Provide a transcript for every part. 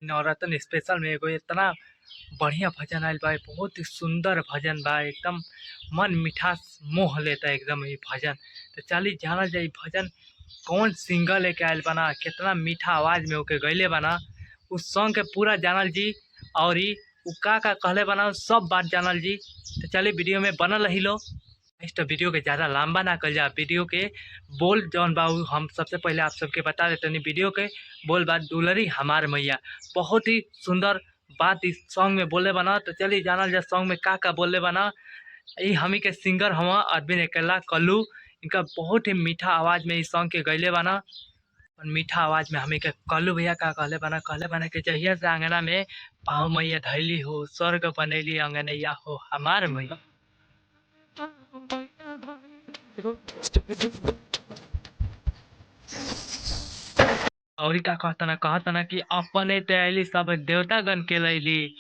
नवरत्न special में एगो इतना बढ़िया भजन आयल बा। बहुत ही सुंदर भजन बा, एकदम मन मिठास मोह लेता एकदम ये भजन। तो चलिए जानल जाए भजन कौन सिंगर लेके आयल बना, कितना मीठा आवाज में ओके गैले बना, उस सॉन्ग के पूरा जानल जी। और उ का कहले बना सब बात जानल जी। तो चलिए वीडियो में बनल रही लो। इस तो वीडियो के ज़्यादा लंबा ना कर जा, वीडियो के बोल जौन बा हम सबसे पहले आप सबके बता देते हैं। वीडियो के बोल बात दुलरी हमार मैया, बहुत ही सुंदर बात इस सॉन्ग में बोले बना। तो चलिए जानल जा सॉन्ग में का बोले बना। ये हमी के सिंगर हवा अरविंद अकेला कल्लू, इनका बहुत ही मीठा आवाज में इस सॉन्ग के गैले बना। और मीठा आवाज में हमी के कल्लू भैया का कहले बना कि जहिया से आंगना में पाँव मैया धैली हो, स्वर्ग बनैली अंगनैया हो हमार मैया। और का कहता ना कि अपने तैली सब देवता गण के लैली,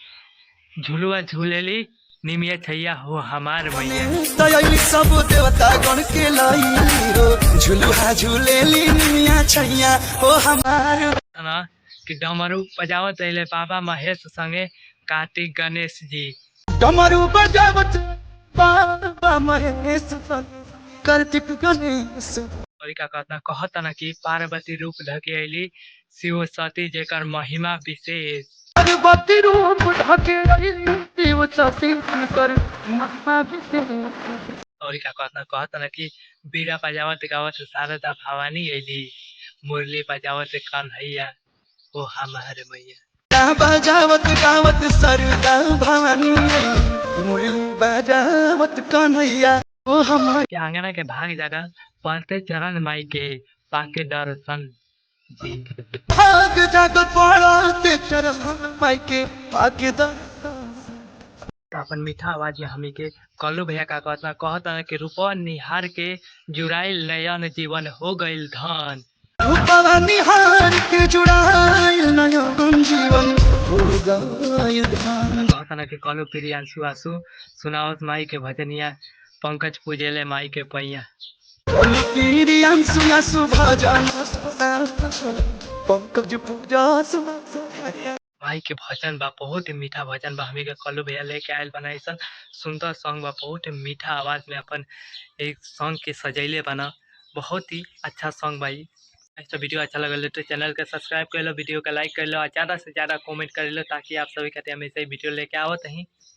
झुलुआ झूलेली निमिया छैया हो हमार मैया। तैली सब देवता गण के लैली हो, झुलुआ झूलेली निमिया छैया हो हमार। ना कि डमरू बजावत अइले बाबा महेश संगे कार्तिक गणेश जी। डमरू बजावत बाबा महेश कार्तिक गणेश। और का कहता ना कि पार्वती रूप धके अइली शिव सती जेकर महिमा विशेष। पार्वती रूप धके अइली शिव सती जेकर महिमा विशेष। और का कहता ना कि बीड़ा बजावत गावत शारदा भवानी अइली, मुरली बजावत कन्हैया ओ हमार मैया। बजावत गावत सरदा भवानी, मुरली बजावत कन्हैया ओ हमार। के आंगना के भाग जागा पढ़ते चरण माई के पाके दर्शन जी। भाग जागत पड़ते चरण माई के पाके दर्शन। अपन मीठा आवाज में हमी के कल्लू भैया का कहता ना कि रूपा निहार के जुड़ाइल नयन जीवन हो गइल धन। रूपवा निहार के जुड़ाइल नयन जीवन हो गइल धन। कहता ना कि कल्लू प्रियांशु आंसू सुनावत माई के भजनिया, पंकज पूजेले माई के पैया। प्रियांशु आंसू भजन पंकज पूजा माई के भजन बा, बहुत ही मीठा भजन बा। हमी के कल्लू भैया लेके आयल बना ऐसा सुंदर सॉन्ग बा, बहुत ही मीठा आवाज में अपन एक सॉन्ग के सजैले बना। बहुत ही अच्छा सॉन्ग भाई। ऐसा वीडियो अच्छा लगल तो चैनल के सब्सक्राइब कर लो, वीडियो का लाइक कर लो और ज़्यादा से ज़्यादा कमेंट कर लो, ताकि आप सभी कहते हैं हमेशा वीडियो लेके आवत ही।